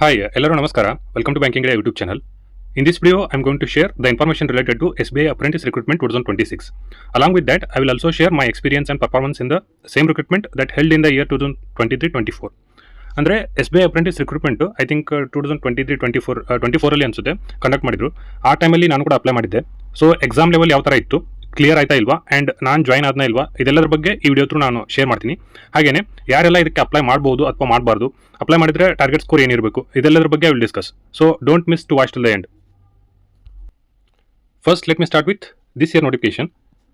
Hi, ಎಲ್ಲರೂ ನಮಸ್ಕಾರ. Welcome to Banking Day YouTube channel. In this video, I'm going to share the information related to SBI Apprentice Recruitment 2026. Along with that, I will also share my experience and performance in the same recruitment that held in the year 2023-24. ಅಂದರೆ S B I apprentice recruitment I think 2023-24 ಅಲ್ಲಿ ಅನಿಸುತ್ತೆ conduct ಮಾಡಿದ್ರು. ಆ ಟೈಮಲ್ಲಿ ನಾನು ಕೂಡ apply ಮಾಡಿದ್ದೆ. So exam level ಯಾವ ಥರ ಇತ್ತು, ಕ್ಲಿಯರ್ ಆಯ್ತಾ ಇಲ್ವಾ, ಆ್ಯಂಡ್ ನಾನು ಜಾಯ್ನ್ ಆದ್ನಾ ಇಲ್ವಾ, ಇದೆಲ್ಲರ ಬಗ್ಗೆ ಈ ವಿಡಿಯೋ ಥ್ರೂ ನಾನು ಶೇರ್ ಮಾಡ್ತೀನಿ. ಹಾಗೆಯೇ ಯಾರೆಲ್ಲ ಇದಕ್ಕೆ ಅಪ್ಲೈ ಮಾಡ್ಬೋದು ಅಥವಾ ಮಾಡಬಾರ್ದು, ಅಪ್ಲೈ ಮಾಡಿದರೆ ಟಾರ್ಗೆಟ್ ಸ್ಕೋರ್ ಏನಿರಬೇಕು, ಇದೆಲ್ಲದರ ಬಗ್ಗೆ I will discuss. So don't miss to watch till the end. First let me start with this year notification.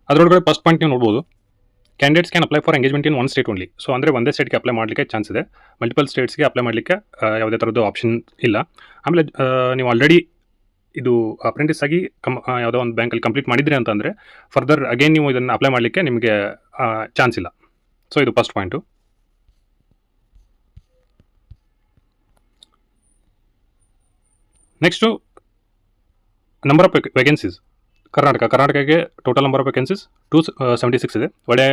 ಅದರೊಳಗಡೆ ಫಸ್ಟ್ ಪಾಯಿಂಟ್ ನೀವು ನೋಡ್ಬೋದು, candidates can apply for engagement in one state only. So ಅಂದರೆ ಒಂದೇ ಸ್ಟೇಟ್ಗೆ apply ಮಾಡಲಿಕ್ಕೆ chance ಇದೆ. Multiple ಸ್ಟೇಟ್ಸ್ಗೆ apply ಮಾಡಲಿಕ್ಕೆ ಯಾವುದೇ ಥರದ್ದು ಆಪ್ಷನ್ ಇಲ್ಲ. ಆಮೇಲೆ ನೀವು ಆಲ್ರೆಡಿ ಇದು ಅಪ್ರೆಂಟಿಸ್ ಆಗಿ ಯಾವುದೋ ಒಂದು ಬ್ಯಾಂಕಲ್ಲಿ ಕಂಪ್ಲೀಟ್ ಮಾಡಿದ್ರಿ ಅಂತಂದರೆ ಫರ್ದರ್ ಅಗೇನ್ ನೀವು ಇದನ್ನು ಅಪ್ಲೈ ಮಾಡಲಿಕ್ಕೆ ನಿಮಗೆ ಚಾನ್ಸ್ ಇಲ್ಲ. ಸೊ ಇದು first point. Next number of vacancies. ಕರ್ನಾಟಕಕ್ಕೆ ಟೋಟಲ್ ನಂಬರ್ ಆಫ್ ವೇಕೆನ್ಸೀಸ್ 276 ಇದೆ. ಒಳ್ಳೆ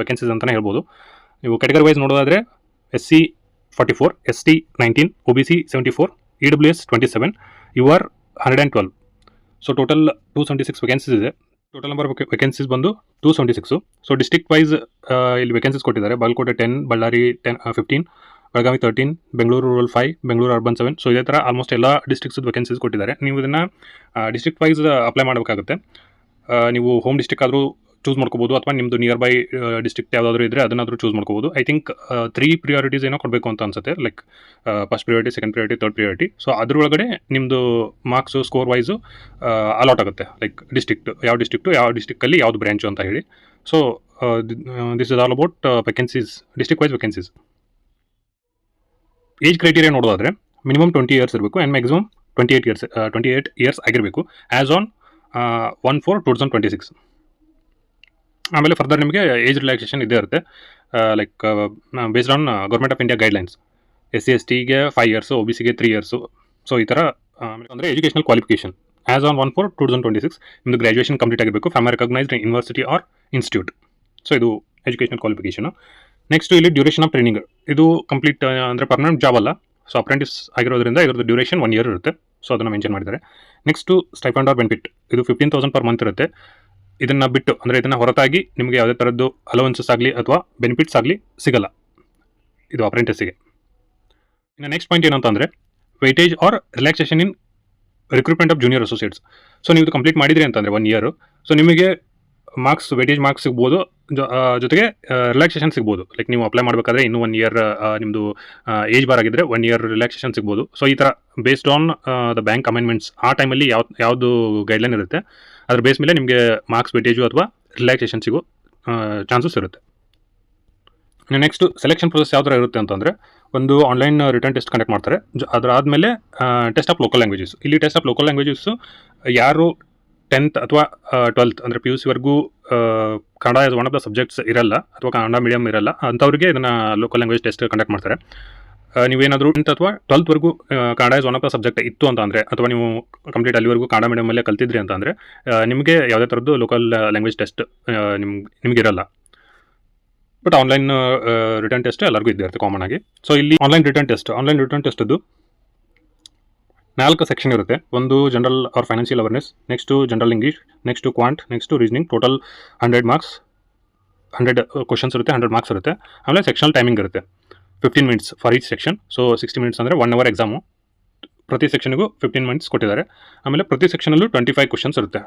ವೇಕೆನ್ಸೀಸ್ ಅಂತಲೇ ಹೇಳ್ಬೋದು. ನೀವು ಕ್ಯಾಟಗರಿ ವೈಸ್ ನೋಡೋದಾದರೆ SC 44, ST 19, OBC 74, EWS 27, UR 112. So total 276 vacancies ಇದೆ. ಟೋಟಲ್ ನಂಬರ್ ಆಫ್ ವೇಕೆನ್ಸೀಸ್ ಬಂದು 276. ಸೊ ಡಿಸ್ಟ್ರಿಕ್ಟ್ ವೈಸ್ ಇಲ್ಲಿ ವೇಕೆನ್ಸೀಸ್ ಕೊಟ್ಟಿದ್ದಾರೆ. Bagalkot 10, Ballari 15, Belagavi 13, Bengaluru rural 5, Bengaluru urban 7. So ಇದೇ ಥರ ಆಲ್ಮೋಸ್ಟ್ ಎಲ್ಲ ಡಿಸ್ಟ್ರಿಕ್ಸ್ ವೇಕೆನ್ಸೀಸ್ ಕೊಟ್ಟಿದ್ದಾರೆ. ನೀವು ಇದನ್ನು ಡಿಸ್ಟ್ರಿಕ್ಟ್ ವೈಸ್ ಅಪ್ಲೈ ಮಾಡಬೇಕಾಗುತ್ತೆ. ನೀವು ಹೋಮ್ ಡಿಸ್ಟ್ರಿಕ್ಟ್ ಆದರೂ ಚೂಸ್ ಮಾಡ್ಕೋಬೋದು, ಅಥವಾ ನಿಮ್ಮದು ನಿಯರ್ ಬೈ ಡಿಸ್ಟ್ರಿಕ್ಟ್ ಯಾವುದಾದ್ರೂ ಇದ್ದರೆ ಅದನ್ನಾದರೂ ಚೂಸ್ ಮಾಡ್ಕೋಬೋದು. ಐ ಥಿಂಕ್ 3 ಪ್ರಿಯಾರಿಟೀಸ್ ಏನೋ ಕೊಡಬೇಕು ಅಂತ ಅನ್ಸುತ್ತೆ, like first priority, second priority, third priority. So ಅದರೊಳಗಡೆ ನಿಮ್ಮದು ಮಾರ್ಕ್ಸು ಸ್ಕೋರ್ ವೈಸು ಅಲಾಟ್ ಆಗುತ್ತೆ, ಲೈಕ್ ಯಾವ ಡಿಸ್ಟ್ರಿಕ್ಟಲ್ಲಿ ಯಾವುದು ಬ್ರ್ಯಾಂಚು ಅಂತ ಹೇಳಿ. So this is all about vacancies, district wise vacancies. Age criteria ನೋಡೋದಾದರೆ ಮಿನಿಮಮ್ 20 ಇಯರ್ಸ್ ಇರಬೇಕು ಆ್ಯಂಡ್ ಮ್ಯಾಕ್ಸಿಮಮ್ 28 ಇಯರ್ಸ್ ಆಗಿರಬೇಕು ಆ್ಯಸ್ ಆನ್ 1/4/2026. ಆಮೇಲೆ ಫರ್ದರ್ ನಿಮಗೆ ಏಜ್ ರಿಲ್ಯಾಕ್ಸೇಷನ್ ಇದ್ದೇ ಇರುತ್ತೆ, like based on government of India guidelines. SC STಗೆ 5 ಇಯರ್ಸು, OBCಗೆ 3 ಇಯರ್ಸು. ಸೊ ಈ ಥರ. ಅಂದರೆ ಎಜುಕೇಷನಲ್ ಕ್ವಾಲಿಫಿಕೇಷನ್ ಆ್ಯಸ್ ಆನ್ 1/4/2026 ನಿಮ್ಮದು ಗ್ರ್ಯಾಜುಯೇಷನ್ ಕಂಪ್ಲೀಟ್ ಆಗಿರಬೇಕು from recognised university or institute. So ಇದು ಎಜುಕೇಷನಲ್ ಕ್ವಾಲಿಫಿಕೇಷನು. ನೆಕ್ಸ್ಟ್ ಇಲ್ಲಿ ಡ್ಯೂರೇಷನ್ ಆಫ್ ಟ್ರೈನಿಂಗ್. ಇದು ಕಂಪ್ಲೀಟ್ ಅಂದರೆ ಪರ್ಮನೆಂಟ್ ಜಾಬ್ ಅಲ್ಲ. ಸೊ ಅಪ್ರೆಂಟಿಸ್ ಆಗಿರೋದ್ರಿಂದ ಇದ್ರದ್ದು ಡ್ಯೂರೇಷನ್ 1 ಇಯರ್ ಇರುತ್ತೆ. ಸೊ ಅದನ್ನು ಮೆನ್ಷನ್ ಮಾಡಿದ್ದಾರೆ. Next stipend or benefit. ಇದು 15,000 ಪರ್ ಮಂತ್ ಇರುತ್ತೆ. ಇದನ್ನು ಬಿಟ್ಟು ಅಂದರೆ ಇದನ್ನು ಹೊರತಾಗಿ ನಿಮಗೆ ಯಾವುದೇ ಥರದ್ದು ಅಲವೆನ್ಸಸ್ ಆಗಲಿ ಅಥವಾ ಬೆನಿಫಿಟ್ಸ್ ಆಗಲಿ ಸಿಗಲ್ಲ ಇದು ಅಪ್ರೆಂಟಿಸ್ಸಿಗೆ. ಇನ್ನು ನೆಕ್ಸ್ಟ್ ಪಾಯಿಂಟ್ ಏನಂತಂದರೆ weightage or relaxation in recruitment of junior associates. So ನೀವು ಇದು ಕಂಪ್ಲೀಟ್ ಮಾಡಿದ್ರಿ ಅಂತಂದರೆ 1 ಇಯರು, ಸೊ ನಿಮಗೆ ವೆಯ್ಟೇಜ್ ಮಾರ್ಕ್ಸ್ ಸಿಗ್ಬೋದು, ಜೊತೆಗೆ ರಿಲ್ಯಾಕ್ಸೇಷನ್ ಸಿಗ್ಬೋದು. ಲೈಕ್ ನೀವು ಅಪ್ಲೈ ಮಾಡಬೇಕಾದ್ರೆ ಇನ್ನೂ 1 ಇಯರ್ ನಿಮ್ಮದು ಏಜ್ ಬಾರ್ ಆಗಿದ್ದರೆ 1 ಇಯರ್ ರಿಲ್ಯಾಕ್ಸೇಷನ್ ಸಿಗ್ಬೋದು. ಸೊ ಈ ಥರ based on the bank amendments ಆ ಟೈಮಲ್ಲಿ ಯಾವುದು ಗೈಡ್ಲೈನ್ ಇರುತ್ತೆ ಅದ್ರ ಬೇಸ್ ಮೇಲೆ ನಿಮಗೆ ಮಾರ್ಕ್ಸ್ ವೆಯ್ಟೇಜು ಅಥವಾ ರಿಲ್ಯಾಕ್ಸೇಷನ್ ಸಿಗೋ ಚಾನ್ಸಸ್ ಇರುತ್ತೆ. ನೆಕ್ಸ್ಟು ಸೆಲೆಕ್ಷನ್ ಪ್ರೊಸೆಸ್ ಯಾವ ಥರ ಇರುತ್ತೆ ಅಂತಂದರೆ ಒಂದು ಆನ್ಲೈನ್ ರಿಟರ್ನ್ ಟೆಸ್ಟ್ ಕಂಡಕ್ಟ್ ಮಾಡ್ತಾರೆ. ಅದಾದಮೇಲೆ ಟೆಸ್ಟ್ ಆಫ್ ಲೋಕಲ್ ಲ್ಯಾಂಗ್ವೇಜಸ್. ಇಲ್ಲಿ ಟೆಸ್ಟ್ ಆಫ್ ಲೋಕಲ್ ಲ್ಯಾಂಗ್ವೇಜಸ್ಸು ಯಾರು 10th ಅಥವಾ 12th ಅಂದರೆ PUC ವರೆಗೂ Kannada as one of the subjects ಇರಲ್ಲ ಅಥವಾ ಕನ್ನಡ ಮೀಡಿಯಮ್ ಇರಲ್ಲ ಅಂಥವ್ರಿಗೆ ಇದನ್ನು ಲೋಕಲ್ ಲ್ಯಾಂಗ್ವೇಜ್ ಟೆಸ್ಟ್ ಕಂಡಕ್ಟ್ ಮಾಡ್ತಾರೆ. ನೀವೇನಾದರೂ 10th ಅಥವಾ 12th ವರೆಗೂ Kannada as one of the subject ಇತ್ತು ಅಂತ ಅಂದರೆ, ಅಥವಾ ನೀವು ಕಂಪ್ಲೀಟ್ ಅಲ್ಲಿವರೆಗೂ ಕನ್ನಡ ಮೀಡಿಯಮಲ್ಲೇ ಕಲ್ತಿದ್ರಿ ಅಂತ ಅಂದರೆ ನಿಮಗೆ ಯಾವುದೇ ಥರದ್ದು ಲೋಕಲ್ ಲ್ಯಾಂಗ್ವೇಜ್ ಟೆಸ್ಟ್ ನಿಮಗಿರಲ್ಲ. ಬಟ್ ಆನ್ಲೈನ್ ರಿಟರ್ನ್ ಟೆಸ್ಟ್ ಎಲ್ಲರಿಗೂ ಇದ್ದೇ ಇರುತ್ತೆ ಕಾಮನ್ ಆಗಿ. ಸೊ ಇಲ್ಲಿ ಆನ್ಲೈನ್ ರಿಟರ್ನ್ ಟೆಸ್ಟದ್ದು 4 ಸೆಕ್ಷನ್ ಇರುತ್ತೆ. ಒಂದು general or financial awareness, next general English, next quant, next reasoning. Total 100 marks, 100 questions ಇರುತ್ತೆ, 100 ಮಾರ್ಕ್ಸ್ ಇರುತ್ತೆ. ಆಮೇಲೆ ಸೆಕ್ಷನಲ್ ಟೈಮಿಂಗ್ ಇರುತ್ತೆ 15 minutes for each section. So 60 minutes ಅಂದರೆ 1 ಅವರ್ ಎಕ್ಸಾಮು. ಪ್ರತಿ ಸೆಕ್ಷನ್ಗೂ 15 ಮಿನಿಟ್ಸ್ ಕೊಟ್ಟಿದ್ದಾರೆ. ಆಮೇಲೆ ಪ್ರತಿ ಸೆಕ್ಷನಲ್ಲೂ 25 ಕ್ವಶನ್ಸ್ ಇರುತ್ತೆ.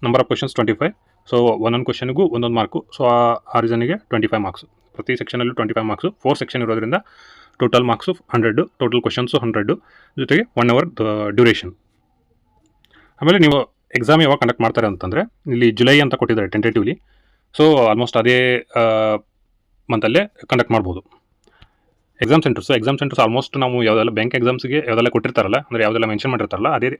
Number of questions 25. ಸೊ ಒಂದೊಂದು ಕ್ವಶನ್ಗೂ ಒಂದೊಂದು ಮಾರ್ಕು. ಸೊ ಆ ರೀಸನಿಗೆ 25 ಮಾರ್ಕ್ಸು. ಪ್ರತಿ ಸೆಕ್ಷನಲ್ಲೂ 25 ಮಾರ್ಕ್ಸು. 4 ಸೆಕ್ಷನ್ ಇರೋದ್ರಿಂದ ಟೋಟಲ್ ಮಾರ್ಕ್ಸು 100, ಟೋಟಲ್ ಕ್ವಶನ್ಸು 100, ಜೊತೆಗೆ 1 ಅವರ್ ಡ್ಯೂರೇಷನ್. ಆಮೇಲೆ ನೀವು ಎಕ್ಸಾಮ್ ಯಾವಾಗ ಕಂಡಕ್ಟ್ ಮಾಡ್ತಾರೆ ಅಂತಂದರೆ ಇಲ್ಲಿ ಜುಲೈ ಅಂತ ಕೊಟ್ಟಿದ್ದಾರೆ ಟೆಂಟೇಟಿವ್ಲಿ. ಸೊ ಆಲ್ಮೋಸ್ಟ್ ಅದೇ ಮಂತಲ್ಲೇ ಕಂಡಕ್ಟ್ ಮಾಡ್ಬೋದು. ಎಕ್ಸಾಮ್ ಸೆಂಟರ್ಸ್ ಆಲ್ಮೋಸ್ಟ್ ನಾವು ಯಾವುದೆಲ್ಲ ಬ್ಯಾಂಕ್ ಎಕ್ಸಾಮ್ಸ್ಗೆ ಯಾವುದೆಲ್ಲ ಕೊಟ್ಟಿರ್ತಾರಲ್ಲ, ಅಂದರೆ ಯಾವುದೆಲ್ಲ ಮೆನ್ಷನ್ ಮಾಡಿರ್ತಾರಲ್ಲ ಅದೇ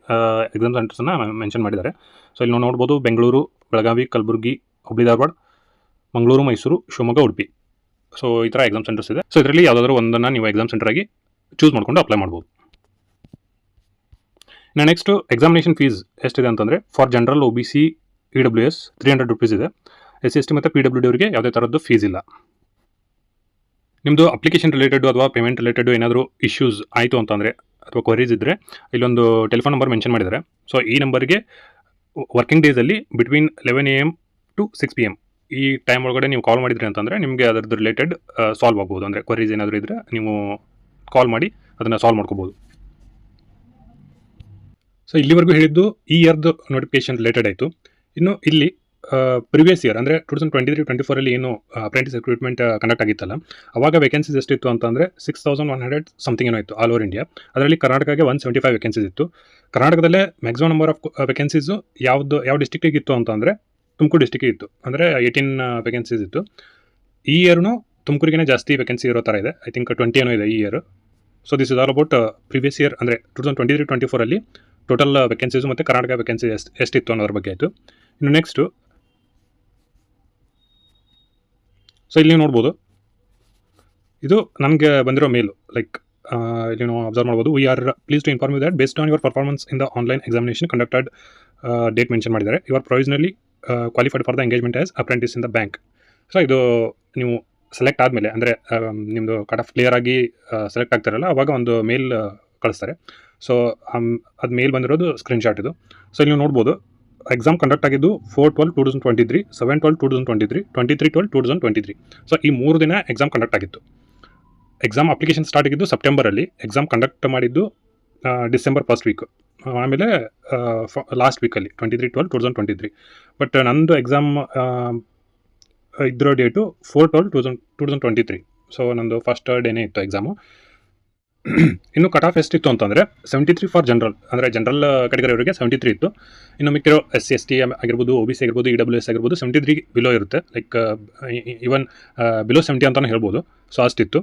ಎಕ್ಸಾಮ್ ಸೆಂಟರ್ಸನ್ನು ಮೆನ್ಷನ್ ಮಾಡಿದ್ದಾರೆ. ಸೊ ಇಲ್ಲಿ ನಾವು ನೋಡ್ಬೋದು ಬೆಂಗಳೂರು, ಬೆಳಗಾವಿ, ಕಲಬುರಗಿ, ಹುಬ್ಬಳ್ಳಿ ಧಾರವಾಡ, ಮಂಗಳೂರು, ಮೈಸೂರು, ಶಿವಮೊಗ್ಗ, ಉಡುಪಿ. ಸೊ ಈ ಥರ ಎಕ್ಸಾಮ್ ಸೆಂಟರ್ಸ್ ಇದೆ. ಸೊ ಇದರಲ್ಲಿ ಯಾವುದಾದ್ರೂ ಒಂದನ್ನು ನೀವು ಎಕ್ಸಾಮ್ ಸೆಂಟರಾಗಿ ಚೂಸ್ ಮಾಡಿಕೊಂಡು ಅಪ್ಲೈ ಮಾಡ್ಬೋದು. ಇನ್ನು ನೆಕ್ಸ್ಟು ಎಕ್ಸಾಮಿನೇಷನ್ ಫೀಸ್ ಎಷ್ಟಿದೆ ಅಂತಂದರೆ for general, OBC, EWS 300 rupees ಇದೆ. SC ST ಮತ್ತು PWD ಅವರಿಗೆ ಯಾವುದೇ ಥರದ್ದು ಫೀಸ್ ಇಲ್ಲ. ನಿಮ್ಮದು ಅಪ್ಲಿಕೇಶನ್ ರಿಲೇಟೆಡ್ ಅಥವಾ ಪೇಮೆಂಟ್ ರಿಲೇಟೆಡ್ ಏನಾದರೂ ಇಶ್ಯೂಸ್ ಆಯಿತು ಅಂತಂದರೆ ಅಥವಾ ಕ್ವರೀಸ್ ಇದ್ದರೆ ಇಲ್ಲೊಂದು ಟೆಲಿಫೋನ್ ನಂಬರ್ ಮೆನ್ಷನ್ ಮಾಡಿದ್ದಾರೆ. ಸೊ ಈ ನಂಬರ್ಗೆ ವರ್ಕಿಂಗ್ ಡೇಸಲ್ಲಿ ಬಿಟ್ವೀನ್ 11 AM to 6 PM ಈ ಟೈಮ್ ಒಳಗಡೆ ನೀವು ಕಾಲ್ ಮಾಡಿದ್ರಿ ಅಂತಂದರೆ ನಿಮಗೆ ಅದರದ್ದು ರಿಲೇಟೆಡ್ ಸಾಲ್ವ್ ಆಗ್ಬೋದು. ಅಂದರೆ ಕ್ವರೀಸ್ ಏನಾದರೂ ಇದ್ದರೆ ನೀವು ಕಾಲ್ ಮಾಡಿ ಅದನ್ನು ಸಾಲ್ವ್ ಮಾಡ್ಕೋಬೋದು. ಸೊ ಇಲ್ಲಿವರೆಗೂ ಹೇಳಿದ್ದು ಈ ಇಯರ್ದು ನೋಟಿಫಿಕೇಶನ್ ರಿಲೇಟೆಡ್ ಆಯಿತು. ಇನ್ನು ಇಲ್ಲಿ ಪ್ರಿವಿಯಸ್ ಇಯರ್ ಅಂದರೆ 2023-24 ಏನು ಅಪ್ರೆಂಟಿಸ್ ರಿಕ್ರೂಟ್ಮೆಂಟ್ ಕಂಡಕ್ಟ್ ಆಗಿತ್ತಲ್ಲ, ಅವಾಗ ವೇಕೆನ್ಸೀಸ್ ಎಷ್ಟಿತ್ತು ಅಂತಂದರೆ 6100 ಸಮಥಿಂಗ್ ಏನೋ ಇತ್ತು ಆಲ್ ಓವರ್ ಇಂಡಿಯಾ. ಅದರಲ್ಲಿ ಕರ್ನಾಟಕಕ್ಕೆ 175 ವೇಕೆನ್ಸೀಸ್ ಇತ್ತು. ಕರ್ನಾಟಕದಲ್ಲೇ ಮ್ಯಾಕ್ಸಿಮಮ್ ನಂಬರ್ ಆಫ್ ವೇಕೆನ್ಸೀಸು ಯಾವ ಡಿಸ್ಟಿಕ್ಕಿಗೆ ಇತ್ತು ಅಂತಂದರೆ ತುಮಕೂರು ಡಿಸ್ಟಿಕ್ಕಿಗೆ ಇತ್ತು. ಅಂದರೆ 18 ವೇಕೆನ್ಸೀಸ್ ಇತ್ತು. ಈ ಇಯರ್ನು ತುಮಕೂರಿಗೇ ಜಾಸ್ತಿ ವೇಕೆನ್ಸಿ ಇರೋ ಥರ ಇದೆ. ಐ ಥಿಂಕ್ 20 ಏನೋ ಇದೆ ಈ year. So this is all about previous year ಅಂದರೆ 2023-24 ಟೋಟಲ್ ವೇಕೆನ್ಸೀಸು ಮತ್ತು ಕರ್ನಾಟಕ ವೇಕೆನ್ಸಿ ಎಷ್ಟಿತ್ತು ಅನ್ನೋದ್ರ ಬಗ್ಗೆ ಆಯಿತು. ಇನ್ನು ನೆಕ್ಸ್ಟು ಸೊ ಇಲ್ಲಿ ನೋಡ್ಬೋದು, ಇದು ನನಗೆ ಬಂದಿರೋ ಮೇಲು. ಲೈಕ್ ಇಲ್ಲಿ ನಾವು ಅಬ್ಸರ್ವ್ ಮಾಡ್ಬೋದು, we are pleased to inform you that based on your performance in the online examination conducted date mention ಮಾಡಿದ್ದಾರೆ. You are provisionally qualified for the engagement as apprentice in the bank. So ಇದು ನೀವು select ಆದಮೇಲೆ ಅಂದರೆ ನಿಮ್ಮದು cut off clear ಆಗಿ select ಆಗ್ತಾರಲ್ಲ, ಅವಾಗ ಒಂದು ಮೇಲ್ ಕಳಿಸ್ತಾರೆ. ಸೊ ಅದು ಮೇಲ್ ಬಂದಿರೋದು ಸ್ಕ್ರೀನ್ಶಾಟ್ ಇದು. ಸೊ ಇಲ್ಲಿ ನೀವು ನೋಡ್ಬೋದು, ಎಕ್ಸಾಮ್ ಕಂಡಕ್ಟ್ ಆಗಿದ್ದು 4/12/2023, 7/12/2023, 23/12/2023. ಸೊ ಈ 3 ದಿನ ಎಕ್ಸಾಮ್ ಕಂಡಕ್ಟ್ ಆಗಿತ್ತು. ಎಕ್ಸಾಮ್ ಅಪ್ಲಿಕೇಶನ್ ಸ್ಟಾರ್ಟ್ ಆಗಿದ್ದು ಸೆಪ್ಟೆಂಬರಲ್ಲಿ, ಎಕ್ಸಾಮ್ ಕಂಡಕ್ಟ್ ಮಾಡಿದ್ದು ಡಿಸೆಂಬರ್ ಫಸ್ಟ್ ವೀಕ್, ಆಮೇಲೆ ಲಾಸ್ಟ್ ವೀಕಲ್ಲಿ 23/12/2023. ಬಟ್ ನಂದು ಎಕ್ಸಾಮ್ ಇದ್ರೋ ಡೇಟು 4/12/2023. ಸೊ ನಂದು ಫಸ್ಟ್ ಡೇನೇ ಇತ್ತು ಎಕ್ಸಾಮು. ಇನ್ನು ಕಟ್ ಆಫ್ ಎಷ್ಟಿತ್ತು ಅಂತಂದರೆ 73 ಫಾರ್ ಜನರಲ್, ಅಂದರೆ ಜನರಲ್ ಕ್ಯಾಟಗರಿಯವರಿಗೆ 73 ಇತ್ತು. ಇನ್ನು ಮಿಕ್ಕಿರೋ SC/ST ಆಗಿರ್ಬೋದು, OBC ಆಗಿರ್ಬೋದು, EWS ಆಗಿರ್ಬೋದು 73 ಬಿಲೋ ಇರುತ್ತೆ. ಲೈಕ್ ಈವನ್ ಬಿಲೋ 70 ಅಂತಲೇ ಹೇಳ್ಬೋದು. ಸೊ ಅಷ್ಟಿತ್ತು.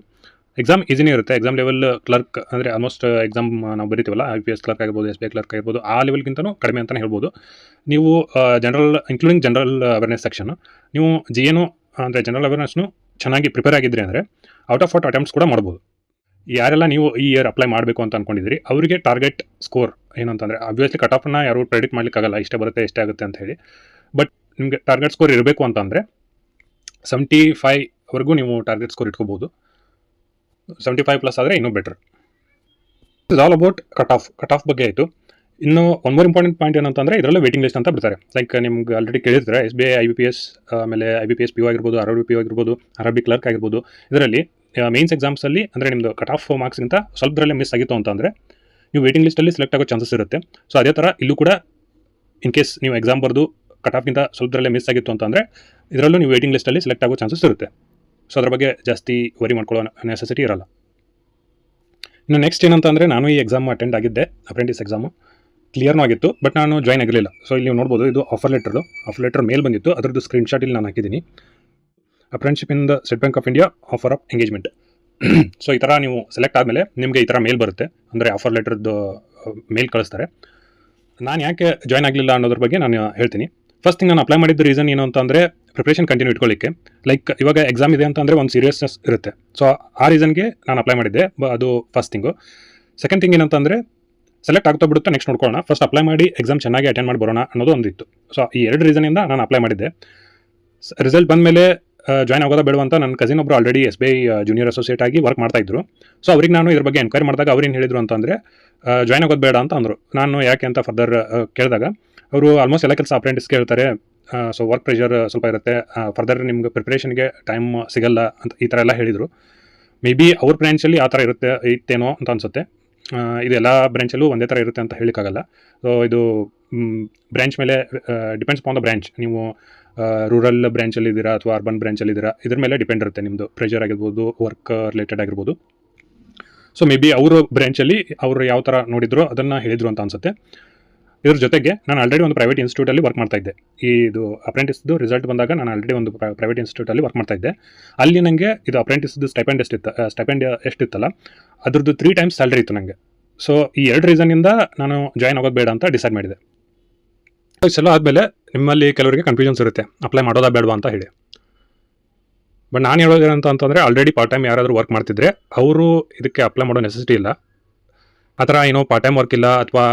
ಎಕ್ಸಾಮ್ ಈಸಿನೇ ಇರುತ್ತೆ. ಎಕ್ಸಾಮ್ ಲೆವೆಲ್ ಕ್ಲರ್ಕ್ ಅಂದರೆ ಆಲ್ಮೋಸ್ಟ್ ಎಕ್ಸಾಮ್ ನಾವು ಬರೀತೀವಲ್ಲ, IPS ಕ್ಲರ್ಕ್ ಆಗಿರ್ಬೋದು, SBI ಕ್ಲರ್ಕ್ ಆಗಿರ್ಬೋದು, ಆ ಲೆವೆಲ್ಗಿಂತನೂ ಕಡಿಮೆ ಅಂತಲೇ ಹೇಳ್ಬೋದು. ನೀವು general including general awareness section, ನೀವು GNO ಅಂದರೆ ಜನರಲ್ ಅವೇರ್ನೆಸ್ನು ಚೆನ್ನಾಗಿ ಪ್ರಿಪೇರ್ ಆಗಿದ್ರಿ ಅಂದರೆ ಔಟ್ ಆಫ್ 40 ಅಟೆಂಪ್ಟ್ಸ್ ಕೂಡ ಮಾಡ್ಬೋದು. ಯಾರೆಲ್ಲ ನೀವು ಈ ಇಯರ್ ಅಪ್ಲೈ ಮಾಡಬೇಕು ಅಂತ ಅಂದ್ಕೊಂಡಿದ್ದೀರಿ ಅವರಿಗೆ ಟಾರ್ಗೆಟ್ ಸ್ಕೋರ್ ಏನಂತಂದರೆ, ಆಬ್ವಿಯಸ್ಲಿ ಕಟ್ ಆಫ್ನ ಯಾರು ಪ್ರೆಡಿಕ್ಟ್ ಮಾಡಲಿಕ್ಕಾಗಲ್ಲ, ಇಷ್ಟೇ ಬರುತ್ತೆ ಇಷ್ಟೇ ಆಗುತ್ತೆ ಅಂತ ಹೇಳಿ. ಬಟ್ ನಿಮಗೆ ಟಾರ್ಗೆಟ್ ಸ್ಕೋರ್ ಇರಬೇಕು ಅಂತಂದರೆ 75ವರೆಗೂ ನೀವು ಟಾರ್ಗೆಟ್ ಸ್ಕೋರ್ ಇಟ್ಕೋಬೋದು. 75+ ಆದರೆ ಇನ್ನೂ better. Is all about cut off ಬಗ್ಗೆ ಆಯಿತು. ಇನ್ನು ಒನ್ ಮೋರ್ ಇಂಪಾರ್ಟೆಂಟ್ ಪಾಯಿಂಟ್ ಏನಂತಂದರೆ ಇದರಲ್ಲೇ ವೇಟಿಂಗ್ ಲಿಸ್ಟ್ ಅಂತ ಬಿಡ್ತಾರೆ. ಲೈಕ್ ನಿಮ್ಗೆ ಆಲ್ರೆಡಿ ಕೇಳಿರ್ತಾರೆ, SBI IBPS ಆಮೇಲೆ IBPS PO ಆಗಿರ್ಬೋದು, RRB PO ಆಗಿರ್ಬೋದು, RRB ಕ್ಲರ್ಕ್ ಆಗಿರ್ಬೋದು, ಇದರಲ್ಲಿ ಮೇನ್ಸ್ ಎಕ್ಸಾಮ್ಸಲ್ಲಿ ಅಂದರೆ ನಿಮ್ಮದು ಕಟ್ ಆಫ್ ಮಾರ್ಕ್ಸ್ಗಿಂತ ಸ್ವಲ್ಪದರಲ್ಲೇ ಮಿಸ್ ಆಗಿತ್ತು ಅಂತಂದರೆ ನೀವು ವೇಟಿಂಗ್ ಲಿಸ್ಟಲ್ಲಿ ಸೆಲೆಕ್ಟ್ ಆಗೋ ಚಾನ್ಸಸ್ ಇರುತ್ತೆ. ಸೊ ಅದೇ ಥರ ಇಲ್ಲೂ ಕೂಡ ಇನ್ ಕೇಸ್ ನೀವು ಎಕ್ಸಾಮ್ ಬರೆದು ಕಟ್ ಆಫ್ಗಿಂತ ಸ್ವಲ್ಪದರಲ್ಲೇ ಮಿಸ್ ಆಗಿತ್ತು ಅಂತಂದರೆ ಇದರಲ್ಲೂ ನೀವು ವೇಟಿಂಗ್ ಲಿಸ್ಟಲ್ಲಿ ಸೆಲೆಕ್ಟ್ ಆಗೋ ಚಾನ್ಸಸ್ ಇರುತ್ತೆ. ಸೊ ಅದ್ರ ಬಗ್ಗೆ ಜಾಸ್ತಿ ವರಿ ಮಾಡ್ಕೊಳ್ಳೋ ನೆಸೆಸಿಟಿ ಇರಲ್ಲ. ಇನ್ನು ನೆಕ್ಸ್ಟ್ ಏನಂತ ಅಂದರೆ, ನಾನು ಈ ಎಕ್ಸಾಮ್ ಅಟೆಂಡ್ ಆಗಿದ್ದೆ, ಅಪ್ರೆಂಟಿಸ್ ಎಕ್ಸಾಮು ಕ್ಲಿಯರ್ನೂ ಆಗಿತ್ತು. ಬಟ್ ನಾನು ಜಾಯ್ನ್ ಆಗಿರಲಿಲ್ಲ. ಸೊ ಇಲ್ಲಿ ನೀವು ನೋಡ್ಬೋದು, ಇದು ಆಫರ್ ಲೆಟರ್ ಮೇಲ್ ಬಂದಿತ್ತು, ಅದರದ್ದು ಸ್ಕ್ರೀನ್ಶಾಟ್ ಇಲ್ಲಿ ನಾನು ಹಾಕಿದ್ದೀನಿ. Apprenticeship in the state bank of India offer of engagement. So ಈ ಥರ ನೀವು ಸೆಲೆಕ್ಟ್ ಆದಮೇಲೆ ನಿಮಗೆ ಈ ಥರ ಮೇಲ್ ಬರುತ್ತೆ, ಅಂದರೆ ಆಫರ್ ಲೆಟರ್ದು ಮೇಲ್ ಕಳಿಸ್ತಾರೆ. ನಾನು ಯಾಕೆ ಜಾಯ್ನ್ ಆಗಲಿಲ್ಲ ಅನ್ನೋದ್ರ ಬಗ್ಗೆ ನಾನು ಹೇಳ್ತೀನಿ. ಫಸ್ಟ್ ಥಿಂಗ್, ನಾನು ಅಪ್ಲೈ ಮಾಡಿದ್ದು ರೀಸನ್ ಏನು ಅಂತಂದರೆ ಪ್ರಿಪ್ರೇಷನ್ ಕಂಟಿನ್ಯೂ ಇಟ್ಕೊಳ್ಳಿಕ್ಕೆ. ಲೈಕ್ ಇವಾಗ ಎಕ್ಸಾಮ್ ಇದೆ ಅಂತಂದರೆ ಒಂದು ಸೀರಿಯಸ್ನೆಸ್ ಇರುತ್ತೆ. ಸೊ ಆ ರೀಸನ್ಗೆ ನಾನು ಅಪ್ಲೈ ಮಾಡಿದ್ದೆ, ಅದು ಫಸ್ಟ್ ಥಿಂಗು. ಸೆಕೆಂಡ್ ಥಿಂಗ್ ಏನಂತಂದರೆ, ಸೆಲೆಕ್ಟ್ ಆಗ್ತಾ ಬಿಡುತ್ತೆ ನೆಕ್ಸ್ಟ್ ನೋಡ್ಕೊಳ್ಳೋಣ, ಫಸ್ಟ್ ಅಪ್ಲೈ ಮಾಡಿ ಎಕ್ಸಾಮ್ ಚೆನ್ನಾಗಿ ಅಟೆಂಡ್ ಮಾಡಿ ಬರೋಣ ಅನ್ನೋದು ಒಂದಿತ್ತು. ಸೊ ಈ 2 ರೀಸನಿಂದ ನಾನು ಅಪ್ಲೈ ಮಾಡಿದ್ದೆ. ರಿಸಲ್ಟ್ ಬಂದ ಮೇಲೆ ಜಾಯ್ನ್ ಆಗೋದ ಬೇಡ ಅಂತ ನನ್ನ ಕಸಿನ್ ಒಬ್ಬರು ಆಲ್ರೆಡಿ SBI ಜೂನಿಯರ್ ಅಸೋಸಿಯೇಟ್ ಆಗಿ ವರ್ಕ್ ಮಾಡ್ತಾಯಿದ್ರು. ಸೊ ಅವ್ರಿಗೆ ನಾನು ಇದ್ರ ಬಗ್ಗೆ ಎನ್ಕ್ವೈರಿ ಮಾಡಿದಾಗ ಅವ್ರೇನು ಹೇಳಿದರು ಅಂತಂದರೆ, ಜಾಯ್ನ್ ಆಗೋದು ಬೇಡ ಅಂತ ಅಂದರು. ನಾನು ಯಾಕೆ ಅಂತ ಫರ್ದರ್ ಕೇಳಿದಾಗ ಅವರು ಆಲ್ಮೋಸ್ಟ್ ಎಲ್ಲ ಕೆಲಸ ಅಪ್ರೆಂಟಿಸ್ಗೆ ಹೇಳ್ತಾರೆ, ಸೊ ವರ್ಕ್ ಪ್ರೆಷರ್ ಸ್ವಲ್ಪ ಇರುತ್ತೆ, ಫರ್ದರ್ ನಿಮ್ಗೆ ಪ್ರಿಪ್ರೇಷನ್ಗೆ ಟೈಮ್ ಸಿಗಲ್ಲ ಅಂತ ಈ ಥರ ಎಲ್ಲ ಹೇಳಿದರು. ಮೇ ಬಿ ಅವ್ರ ಬ್ರ್ಯಾಂಚಲ್ಲಿ ಆ ಥರ ಇತ್ತೇನೋ ಅಂತ ಅನಿಸುತ್ತೆ. ಇದು ಎಲ್ಲ ಬ್ರ್ಯಾಂಚಲ್ಲೂ ಒಂದೇ ಥರ ಇರುತ್ತೆ ಅಂತ ಹೇಳೋಕ್ಕಾಗಲ್ಲ. ಸೊ ಇದು ಬ್ರ್ಯಾಂಚ್ ಮೇಲೆ ಡಿಪೆಂಡ್ಸ್ ಆನ್ ದ ಬ್ರ್ಯಾಂಚ್. ನೀವು ರೂರಲ್ ಬ್ರ್ಯಾಂಚಲ್ಲಿದ್ದೀರಾ ಅಥವಾ ಅರ್ಬನ್ ಬ್ರ್ಯಾಂಚಲ್ಲಿದ್ದೀರಾ, ಇದ್ರ ಮೇಲೆ ಡಿಪೆಂಡ್ ಇರುತ್ತೆ ನಿಮ್ಮದು ಪ್ರೆಷರ್ ಆಗಿರ್ಬೋದು, ವರ್ಕ್ ರಿಲೇಟೆಡ್ ಆಗಿರ್ಬೋದು. ಸೊ ಮೇ ಬಿ ಅವರು ಬ್ರ್ಯಾಂಚಲ್ಲಿ ಅವರು ಯಾವ ಥರ ನೋಡಿದ್ರು ಅದನ್ನು ಹೇಳಿದರು ಅಂತ ಅನಿಸುತ್ತೆ. ಇದ್ರ ಜೊತೆಗೆ ನಾನು ಆಲ್ರೆಡಿ ಒಂದು ಪ್ರೈವೇಟ್ ಇನ್ಸ್ಟಿಟ್ಯೂಟಲ್ಲಿ ವರ್ಕ್ ಮಾಡ್ತಾಯಿದ್ದೆ. ಇದು ಅಪ್ರೆಂಟಿಸ್ದು ರಿಸಲ್ಟ್ ಬಂದಾಗ ನಾನು ಆಲ್ರೆಡಿ ಒಂದು ಪ್ರೈವೇಟ್ ಇನ್ಸ್ಟಿಟ್ಯೂಟಲ್ಲಿ ವರ್ಕ್ ಮಾಡ್ತಾಯಿದ್ದೆ. ಅಲ್ಲಿ ನನಗೆ ಇದು ಅಪ್ರೆಂಟಿಸ್ದು ಸ್ಟೈಪೆಂಡ್ ಎಷ್ಟಿತ್ತಲ್ಲ ಅದ್ರದ್ದು 3 times ಸ್ಯಾಲ್ರಿ ಇತ್ತು ನನಗೆ. ಸೊ ಈ 2 ರೀಸನ್ನಿಂದ ನಾನು ಜಾಯ್ನ್ ಆಗೋದು ಬೇಡ ಅಂತ ಡಿಸೈಡ್ ಮಾಡಿದೆ. ಇಷ್ಟೆಲ್ಲ ಆದಮೇಲೆ ನಿಮ್ಮಲ್ಲಿ ಕೆಲವರಿಗೆ ಕನ್ಫ್ಯೂಷನ್ಸ್ ಇರುತ್ತೆ, ಅಪ್ಲೈ ಮಾಡೋದಾ ಬೇಡವಾ ಅಂತ ಹೇಳಿ. ಬಟ್ ನಾನು ಹೇಳೋದೇನಂತ ಅಂತಂದರೆ, ಆಲ್ರೆಡಿ ಪಾರ್ಟ್ ಟೈಮ್ ಯಾರಾದರೂ ವರ್ಕ್ ಮಾಡ್ತಿದ್ರೆ ಅವರು ಇದಕ್ಕೆ ಅಪ್ಲೈ ಮಾಡೋ ನೆಸೆಸಿಟಿ ಇಲ್ಲ. ಆ ಥರ ಏನೋ ಪಾರ್ಟ್ ಟೈಮ್ ವರ್ಕ್ ಇಲ್ಲ ಅಥವಾ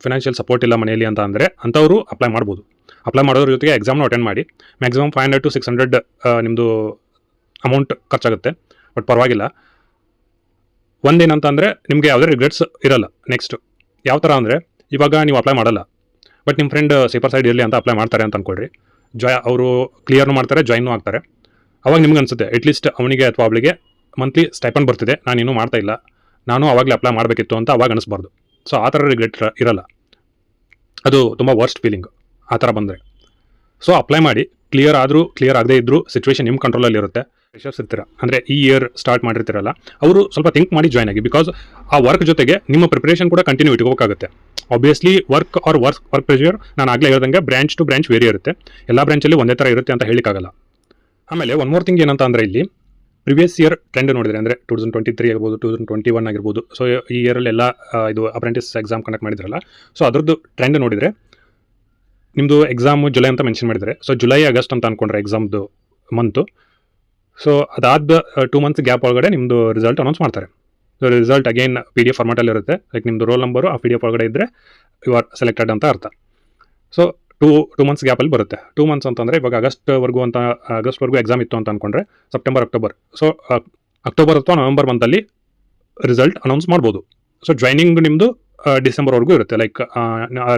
ಫಿನಾನ್ಷಿಯಲ್ ಸಪೋರ್ಟ್ ಇಲ್ಲ ಮನೆಯಲ್ಲಿ ಅಂತ ಅಂದರೆ ಅಂಥವರು ಅಪ್ಲೈ ಮಾಡ್ಬೋದು. ಅಪ್ಲೈ ಮಾಡೋದ್ರ ಜೊತೆಗೆ ಎಕ್ಸಾಮ್ನ ಅಟೆಂಡ್ ಮಾಡಿ. ಮ್ಯಾಕ್ಸಿಮಮ್ 500 to 600 ನಿಮ್ಮದು ಅಮೌಂಟ್ ಖರ್ಚಾಗುತ್ತೆ, ಬಟ್ ಪರವಾಗಿಲ್ಲ. ಒಂದೇನಂತ ಅಂದರೆ ನಿಮಗೆ ಯಾವುದೇ ರಿಗ್ರೆಟ್ಸ್ ಇರಲ್ಲ. ನೆಕ್ಸ್ಟ್ ಯಾವ ಥರ ಅಂದರೆ, ಇವಾಗ ನೀವು ಅಪ್ಲೈ ಮಾಡಲ್ಲ, ಬಟ್ ನಿಮ್ಮ ಫ್ರೆಂಡ್ ಸೇಫರ್ ಸೈಡ್ ಇರಲಿ ಅಂತ ಅಪ್ಲೈ ಮಾಡ್ತಾರೆ ಅಂತ ಅಂದ್ಕೊಳ್ರಿ. ಅವರು ಕ್ಲಿಯರ್ನು ಮಾಡ್ತಾರೆ, ಜಾಯ್ನು ಆಗ್ತಾರೆ. ಅವಾಗ ನಿಮ್ಗೆ ಅನಿಸುತ್ತೆ ಅಟ್ಲೀಸ್ಟ್ ಅವನಿಗೆ ಅಥವಾ ಅವಳಿಗೆ ಮಂತ್ಲಿ ಸ್ಟೈಪಂಡ್ ಬರ್ತಿದೆ, ನಾನು ಇನ್ನೂ ಮಾಡ್ತಾ ಇಲ್ಲ, ನಾನು ಅವಾಗಲೇ ಅಪ್ಲೈ ಮಾಡಬೇಕಿತ್ತು ಅಂತ ಅವಾಗ ಅನಿಸ್ಬಾರ್ದು. ಸೊ ಆ ಥರ ರಿಗ್ರೆಟ್ ಇರಲ್ಲ, ಅದು ತುಂಬ ವರ್ಸ್ಟ್ ಫೀಲಿಂಗ್ ಆ ಥರ ಬಂದರೆ. ಸೊ ಅಪ್ಲೈ ಮಾಡಿ, ಕ್ಲಿಯರ್ ಆದರೂ ಕ್ಲಿಯರ್ ಆಗದೇ ಇದ್ದರೂ ಸಿಚುವೇಶನ್ ನಿಮ್ಮ ಕಂಟ್ರೋಲಲ್ಲಿ ಇರುತ್ತೆ. ಫ್ರೆಷರ್ಸ್ ಇರ್ತೀರ ಅಂದರೆ ಈ ಇಯರ್ ಸ್ಟಾರ್ಟ್ ಮಾಡಿರ್ತೀರಲ್ಲ, ಅವರು ಸ್ವಲ್ಪ ಥಿಂಕ್ ಮಾಡಿ ಜಾಯ್ನ್ ಆಗಿ. ಬಿಕಾಸ್ ಆ ವರ್ಕ್ ಜೊತೆಗೆ ನಿಮ್ಮ ಪ್ರಿಪ್ರೇಷನ್ ಕೂಡ ಕಂಟಿನ್ಯೂ ಇಟ್ಕೋಬೇಕಾಗುತ್ತೆ. ಆಬ್ವಿಯಸ್ಲಿ ವರ್ಕ್ ಪ್ರೆಷರ್ ನಾನು ಆಗಲೇ ಹೇಳ್ದಂಗೆ ಬ್ರಾಂಚ್ ಟು ಬ್ರಾಂಚ್ ವೇರಿ ಇರುತ್ತೆ, ಎಲ್ಲ ಬ್ರಾಂಚಲ್ಲಿ ಒಂದೇ ಥರ ಇರುತ್ತೆ ಅಂತ ಹೇಳಿಕ್ಕಾಗಲ್ಲ. ಆಮೇಲೆ ಒನ್ ಮೋರ್ ಥಿಂಗ್ ಏನಂತ ಅಂದರೆ, ಇಲ್ಲಿ ಪ್ರಿವಿಯಸ್ ಇಯರ್ ಟ್ರೆಂಡ್ ನೋಡಿದರೆ ಅಂದರೆ 2023 ಆಗಿರ್ಬೋದು, 2021 ಆಗಿರ್ಬೋದು, ಸೊ ಈ ಇಯರಲ್ಲಿ ಎಲ್ಲ ಇದು ಅಪ್ರೆಂಟಿಸ್ ಎಕ್ಸಾಮ್ ಕಂಡಕ್ಟ್ ಮಾಡಿದ್ರಲ್ಲ, ಸೊ ಅದರದ್ದು ಟ್ರೆಂಡ್ ನೋಡಿದರೆ ನಿಮ್ಮದು ಎಕ್ಸಾಮು ಜುಲೈ ಅಂತ ಮೆನ್ಷನ್ ಮಾಡಿದ್ದಾರೆ. ಸೊ ಜುಲೈ ಆಗಸ್ಟ್ ಅಂತ ಅಂದ್ಕೊಂಡ್ರೆ ಎಕ್ಸಾಮ್ದು ಮಂತು. ಸೊ ಅದಾದ 2 ಮಂತ್ಸ್ ಗ್ಯಾಪ್ ಒಳಗಡೆ ನಿಮ್ಮದು ರಿಸಲ್ಟ್ ಅನೌನ್ಸ್ ಮಾಡ್ತಾರೆ. ಸೊ ರಿಸಲ್ಟ್ ಅಗೇನ್ PDF ಫಾರ್ಮ್ಯಾಟಲ್ಲಿ ಇರುತ್ತೆ. ಲೈಕ್ ನಿಮ್ಮದು ರೋಲ್ ನಂಬರು ಆ PDF ಒಳಗಡೆ ಇದ್ದರೆ ಯು ಆರ್ ಸೆಲೆಕ್ಟೆಡ್ ಅಂತ ಅರ್ಥ. ಸೊ ಟೂ ಮಂತ್ಸ್ ಗ್ಯಾಪಲ್ಲಿ ಬರುತ್ತೆ. 2 ಮಂತ್ಸ್ ಅಂತಂದರೆ ಇವಾಗ ಆಗಸ್ಟ್ವರೆಗೂ ಎಕ್ಸಾಮ್ ಇತ್ತು ಅಂತ ಅಂದ್ಕೊಂಡ್ರೆ ಸೆಪ್ಟೆಂಬರ್, ಅಕ್ಟೋಬರ್. ಸೊ ಅಕ್ಟೋಬರ್ ಅಥವಾ ನವೆಂಬರ್ ಮಂತಲ್ಲಿ ರಿಸಲ್ಟ್ ಅನೌನ್ಸ್ ಮಾಡ್ಬೋದು. ಸೊ ಜಾಯ್ನಿಂಗ್ ನಿಮ್ಮದು ಡಿಸೆಂಬರ್ವರೆಗೂ ಇರುತ್ತೆ. ಲೈಕ್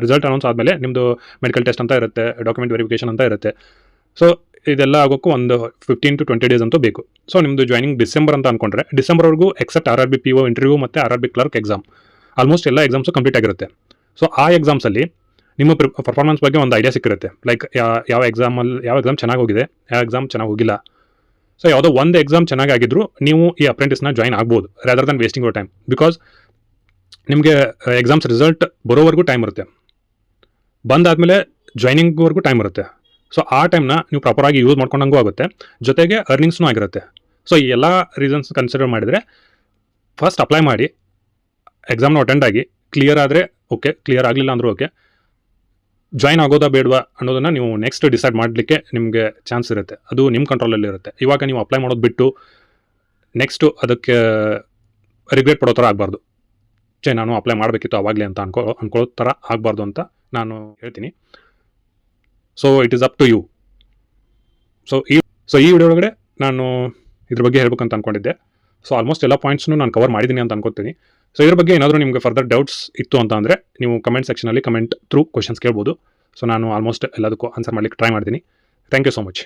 ರಿಸಲ್ಟ್ ಅನೌನ್ಸ್ ಆದಮೇಲೆ ನಿಮ್ಮದು ಮೆಡಿಕಲ್ ಟೆಸ್ಟ್ ಅಂತ ಇರುತ್ತೆ, ಡಾಕ್ಯುಮೆಂಟ್ ವೆರಿಫಿಕೇಷನ್ ಅಂತ ಇರುತ್ತೆ. ಸೊ ಇದೆಲ್ಲ ಆಗೋಕ್ಕೂ ಒಂದು 15 to 20 ಡೇಸ್ ಅಂತೂ ಬೇಕು. ಸೊ ನಿಮ್ಮದು ಜಾಯ್ನಿಂಗ್ ಡಿಸೆಂಬರ್ ಅಂತ ಅಂದ್ಕೊಂಡ್ರೆ ಡಿಸೆಂಬರ್ವರೆಗೂ ಎಕ್ಸೆಪ್ಟ್ RRB PO ಇಂಟರ್ವ್ಯೂ ಮತ್ತು RRB ಕ್ಲರ್ಕ್ ಎಕ್ಸಾಮ್, ಆಲ್ಮೋಸ್ಟ್ ಎಲ್ಲ ಎಕ್ಸಾಮ್ಸು ಕಂಪ್ಲೀಟ್ ಆಗಿರುತ್ತೆ. ಸೊ ಆ ಎಕ್ಸಾಮ್ಸಲ್ಲಿ ನಿಮ್ಮ ಪರ್ಫಾರ್ಮೆನ್ಸ್ ಬಗ್ಗೆ ಒಂದು ಐಡಿಯಾ ಸಿಕ್ಕಿರುತ್ತೆ. ಲೈಕ್ ಯಾವ ಎಕ್ಸಾಮ್ ಚೆನ್ನಾಗಿ ಹೋಗಿದೆ, ಯಾವ ಎಕ್ಸಾಮ್ ಚೆನ್ನಾಗಿ ಹೋಗಿಲ್ಲ. ಸೊ ಯಾವುದೋ ಒಂದು ಎಕ್ಸಾಮ್ ಚೆನ್ನಾಗಿದ್ದರೂ ನೀವು ಈ ಅಪ್ರೆಂಟಿಸ್ನ ಜಾಯ್ನ್ ಆಗ್ಬೋದು, rather than wasting your time. Because ನಿಮಗೆ ಎಕ್ಸಾಮ್ಸ್ ರಿಸಲ್ಟ್ ಬರೋವರೆಗೂ ಟೈಮ್ ಇರುತ್ತೆ, ಬಂದಾದಮೇಲೆ ಜಾಯ್ನಿಂಗ್ವರೆಗೂ ಟೈಮ್ ಇರುತ್ತೆ. ಸೊ ಆ ಟೈಮ್ನ ನೀವು ಪ್ರಾಪರಾಗಿ ಯೂಸ್ ಮಾಡ್ಕೊಂಡಂಗೂ ಆಗುತ್ತೆ, ಜೊತೆಗೆ ಅರ್ನಿಂಗ್ಸ್ನೂ ಆಗಿರುತ್ತೆ. ಸೊ ಈ ಎಲ್ಲ ರೀಸನ್ಸ್ ಕನ್ಸಿಡರ್ ಮಾಡಿದರೆ ಫಸ್ಟ್ ಅಪ್ಲೈ ಮಾಡಿ, ಎಕ್ಸಾಮ್ನ ಅಟೆಂಡ್ ಆಗಿ, ಕ್ಲಿಯರ್ ಆದರೆ ಓಕೆ, ಕ್ಲಿಯರ್ ಆಗಲಿಲ್ಲ ಅಂದರೂ ಓಕೆ, ಜಾಯ್ನ್ ಆಗೋದಾ ಬೇಡವಾ ಅನ್ನೋದನ್ನು ನೀವು ನೆಕ್ಸ್ಟ್ ಡಿಸೈಡ್ ಮಾಡಲಿಕ್ಕೆ ನಿಮಗೆ ಚಾನ್ಸ್ ಇರುತ್ತೆ. ಅದು ನಿಮ್ಮ ಕಂಟ್ರೋಲಲ್ಲಿ ಇರುತ್ತೆ. ಇವಾಗ ನೀವು ಅಪ್ಲೈ ಮಾಡೋದು ಬಿಟ್ಟು ನೆಕ್ಸ್ಟು ಅದಕ್ಕೆ ರಿಗ್ರೆಟ್ ಪಡೋ ಥರ ಆಗಬಾರ್ದು. ನಾನು ಅಪ್ಲೈ ಮಾಡಬೇಕಿತ್ತು ಆವಾಗಲೇ ಅಂತ ಅನ್ಕೊಳ್ಳೋ ಥರ ಆಗಬಾರ್ದು ಅಂತ ನಾನು ಹೇಳ್ತೀನಿ. So it is up to you. So ಈ ವಿಡಿಯೋ ಒಳಗಡೆ ನಾನು ಇದ್ರ ಬಗ್ಗೆ ಹೇಳ್ಬೇಕಂತ ಅಂದ್ಕೊಂಡಿದ್ದೆ. ಸೊ ಆಲ್ಮೋಸ್ಟ್ ಎಲ್ಲ ಪಾಯಿಂಟ್ಸ್ನು ನಾನು ಕವರ್ ಮಾಡಿದ್ದೀನಿ ಅಂತ ಅನ್ಕೋತೀನಿ. ಸೊ ಇದ್ರ ಬಗ್ಗೆ ಏನಾದರೂ ನಿಮಗೆ ಫರ್ದರ್ ಡೌಟ್ಸ್ ಇತ್ತು ಅಂತ ಅಂದರೆ ನೀವು ಕಮೆಂಟ್ ಸೆಕ್ಷನಲ್ಲಿ ಕಮೆಂಟ್ ಥ್ರೂ ಕ್ವಶನ್ಸ್ ಕೇಳ್ಬೋದು. ಸೊ ನಾನು ಆಲ್ಮೋಸ್ಟ್ ಎಲ್ಲದಕ್ಕೂ ಆನ್ಸರ್ ಮಾಡಲಿಕ್ಕೆ ಟ್ರೈ ಮಾಡ್ತೀನಿ. Thank you so much.